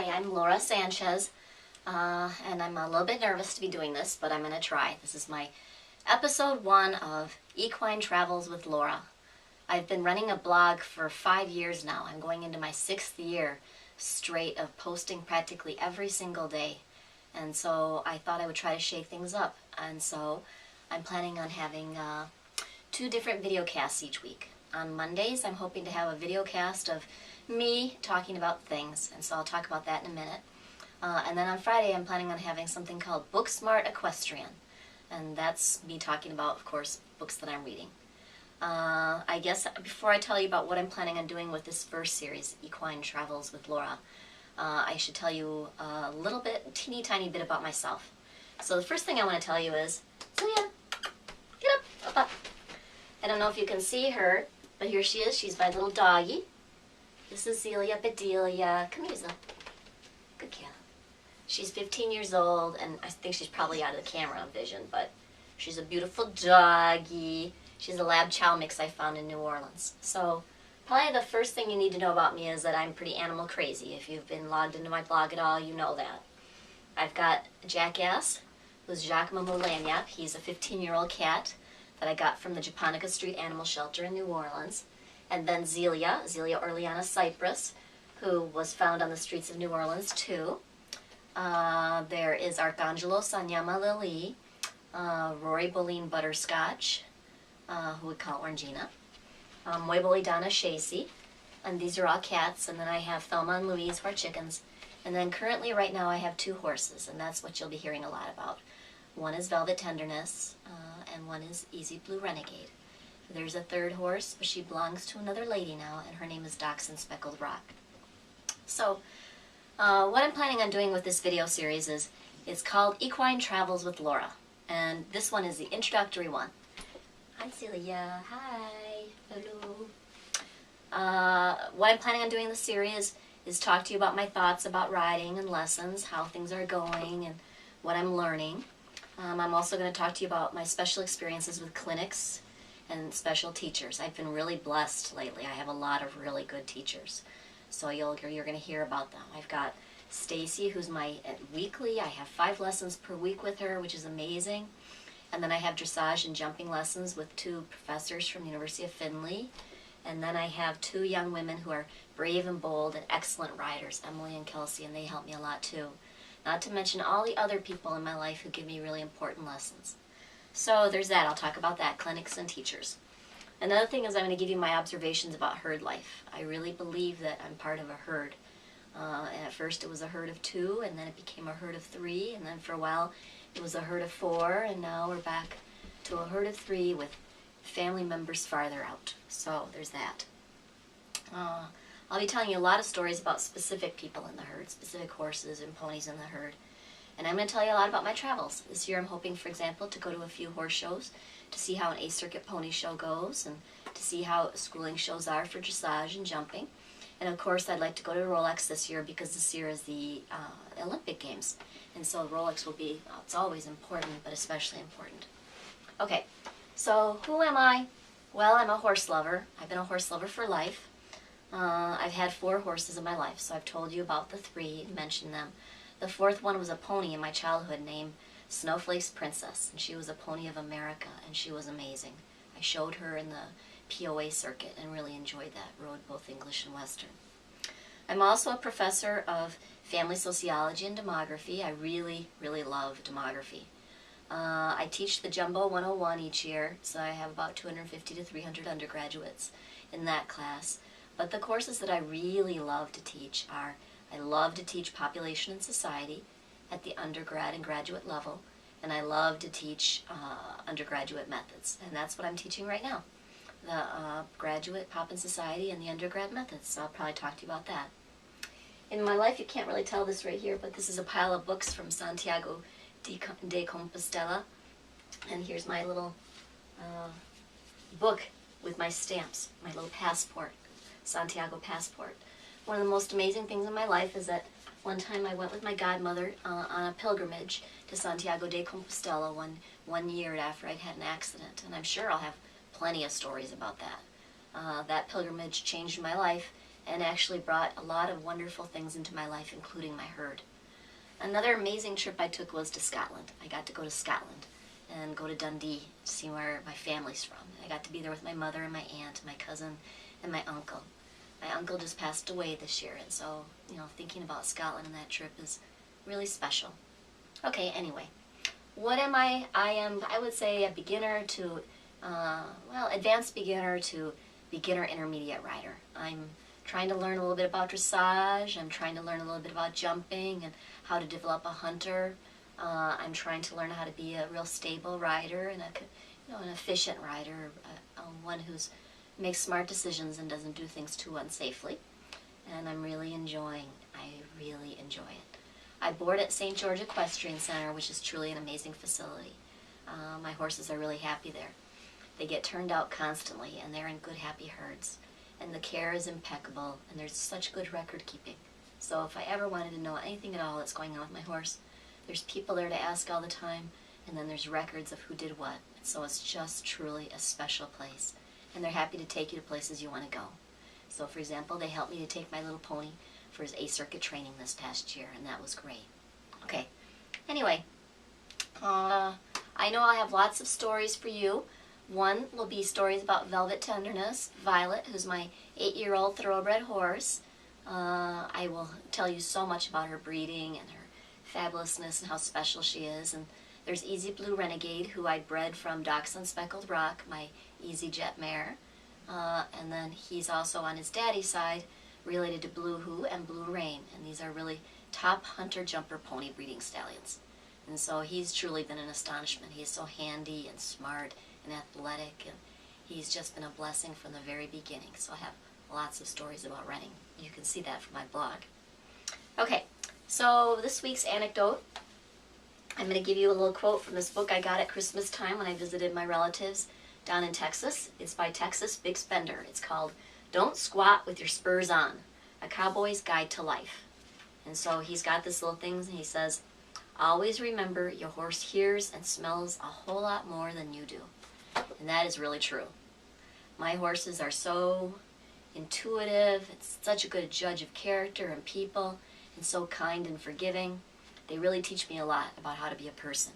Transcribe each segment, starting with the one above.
Hi, I'm Laura Sanchez, and I'm a little bit nervous to be doing this, but I'm going to try. This is my episode 1 of Equine Travels with Laura. I've been running a blog for 5 years now. I'm going into my 6th year straight of posting practically every single day. And so I thought I would try to shake things up. And so I'm planning on having 2 different video casts each week. On Mondays, I'm hoping to have a video cast of me talking about things, and so I'll talk about that in a minute. And then on Friday, I'm planning on having something called Book Smart Equestrian, and that's me talking about, of course, books that I'm reading. I guess before I tell you about what I'm planning on doing with this first series, Equine Travels with Laura, I should tell you a little bit, teeny tiny bit about myself. So the first thing I want to tell you is, Celia, get up, up. I don't know if you can see her, but here she is. She's my little doggy. This is Zelia Bedelia. Come here, Zil. Good cat. She's 15 years old, and I think she's probably out of the camera vision, but she's a beautiful doggy. She's a lab chow mix I found in New Orleans. So probably the first thing you need to know about me is that I'm pretty animal crazy. If you've been logged into my blog at all, you know that. I've got Jackass, who's Jacques Lagnappe. He's a 15-year-old cat that I got from the Japonica Street Animal Shelter in New Orleans. And then Zelia Orleana Cypress, who was found on the streets of New Orleans too. There is Arcangelo Sanyama Lily, Rory Boleyn Butterscotch, who we call Orangina, Moibolidana Shacy, and these are all cats. And then I have Thelma and Louise, who are chickens. And then currently right now I have 2 horses, and that's what you'll be hearing a lot about. One is Velvet Tenderness, and one is Easy Blue Renegade. There's a 3rd horse, but she belongs to another lady now, and her name is Dachshund Speckled Rock. So, what I'm planning on doing with this video series is, it's called Equine Travels with Laura, and this one is the introductory one. Hi Celia, hi, hello. What I'm planning on doing in this series is talk to you about my thoughts about riding and lessons, how things are going, and what I'm learning. I'm also going to talk to you about my special experiences with clinics and special teachers. I've been really blessed lately. I have a lot of really good teachers, so you're going to hear about them. I've got Stacy, who's my weekly. I have 5 lessons per week with her, which is amazing. And then I have dressage and jumping lessons with 2 professors from the University of Findlay. And then I have 2 young women who are brave and bold and excellent riders, Emily and Kelsey, and they help me a lot too. Not to mention all the other people in my life who give me really important lessons. So there's that. I'll talk about that, clinics and teachers. Another thing is I'm going to give you my observations about herd life. I really believe that I'm part of a herd. And at first it was a herd of 2, and then it became a herd of 3, and then for a while it was a herd of 4, and now we're back to a herd of 3 with family members farther out. So there's that. I'll be telling you a lot of stories about specific people in the herd, specific horses and ponies in the herd. And I'm going to tell you a lot about my travels. This year I'm hoping, for example, to go to a few horse shows to see how an A-Circuit pony show goes and to see how schooling shows are for dressage and jumping. And of course I'd like to go to Rolex this year because this year is the Olympic Games. And so Rolex will be, it's always important, but especially important. Okay, so who am I? Well, I'm a horse lover. I've been a horse lover for life. I've had 4 horses in my life, so I've told you about the 3, mentioned them. The 4th one was a pony in my childhood named Snowflake's Princess, and she was a pony of America, and she was amazing. I showed her in the POA circuit and really enjoyed that, rode both English and Western. I'm also a professor of family sociology and demography. I really, really love demography. I teach the Jumbo 101 each year, so I have about 250 to 300 undergraduates in that class. But the courses that I really love to teach are, I love to teach population and society at the undergrad and graduate level, and I love to teach undergraduate methods, and that's what I'm teaching right now. The graduate pop and society and the undergrad methods, so I'll probably talk to you about that. In my life, you can't really tell this right here, but this is a pile of books from Santiago de Compostela, and here's my little book with my stamps, my little passport, Santiago passport. One of the most amazing things in my life is that one time I went with my godmother on a pilgrimage to Santiago de Compostela one year after I'd had an accident, and I'm sure I'll have plenty of stories about that. That pilgrimage changed my life and actually brought a lot of wonderful things into my life, including my herd. Another amazing trip I took was to Scotland. I got to go to Scotland and go to Dundee to see where my family's from. I got to be there with my mother and my aunt, my cousin, and my uncle. My uncle just passed away this year, and so, thinking about Scotland and that trip is really special. Okay, anyway, what am I? I would say, a beginner to, advanced beginner to beginner intermediate rider. I'm trying to learn a little bit about dressage. I'm trying to learn a little bit about jumping and how to develop a hunter. I'm trying to learn how to be a real stable rider and an efficient rider, one who's makes smart decisions and doesn't do things too unsafely. And I'm really enjoying. I really enjoy it. I board at St. George Equestrian Center, which is truly an amazing facility. My horses are really happy there. They get turned out constantly, and they're in good, happy herds. And the care is impeccable, and there's such good record keeping. So if I ever wanted to know anything at all that's going on with my horse, there's people there to ask all the time, and then there's records of who did what. So it's just truly a special place. And they're happy to take you to places you want to go. So for example, they helped me to take my little pony for his A-circuit training this past year, and that was great. Okay, anyway, I know I'll have lots of stories for you. One will be stories about Velvet Tenderness, Violet, who's my 8-year-old thoroughbred horse. I will tell you so much about her breeding and her fabulousness and how special she is. And there's Easy Blue Renegade, who I bred from Dachshund Speckled Rock, my Easy Jet mare. And then he's also on his daddy's side related to Blue Hoo and Blue Rain. And these are really top hunter-jumper pony breeding stallions. And so he's truly been an astonishment. He is so handy and smart and athletic, and he's just been a blessing from the very beginning. So I have lots of stories about running. You can see that from my blog. Okay, so this week's anecdote, I'm going to give you a little quote from this book I got at Christmas time when I visited my relatives down in Texas. It's by Texas Big Spender. It's called Don't Squat with Your Spurs On, A Cowboy's Guide to Life. And so he's got this little thing, and he says, always remember your horse hears and smells a whole lot more than you do. And that is really true. My horses are so intuitive, it's such a good judge of character and people, and so kind and forgiving. They really teach me a lot about how to be a person.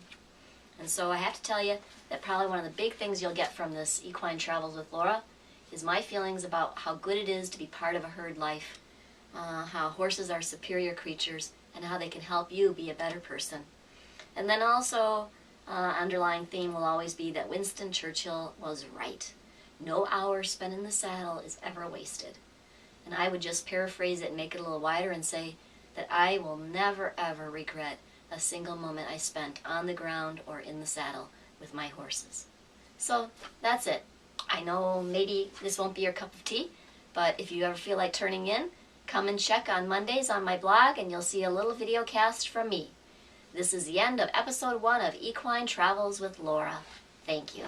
And so I have to tell you that probably one of the big things you'll get from this Equine Travels with Laura is my feelings about how good it is to be part of a herd life, how horses are superior creatures, and how they can help you be a better person. And then also, underlying theme will always be that Winston Churchill was right. No hour spent in the saddle is ever wasted. And I would just paraphrase it and make it a little wider and say that I will never ever regret a single moment I spent on the ground or in the saddle with my horses. So that's it. I know maybe this won't be your cup of tea, but if you ever feel like turning in, come and check on Mondays on my blog and you'll see a little video cast from me. This is the end of episode 1 of Equine Travels with Laura. Thank you.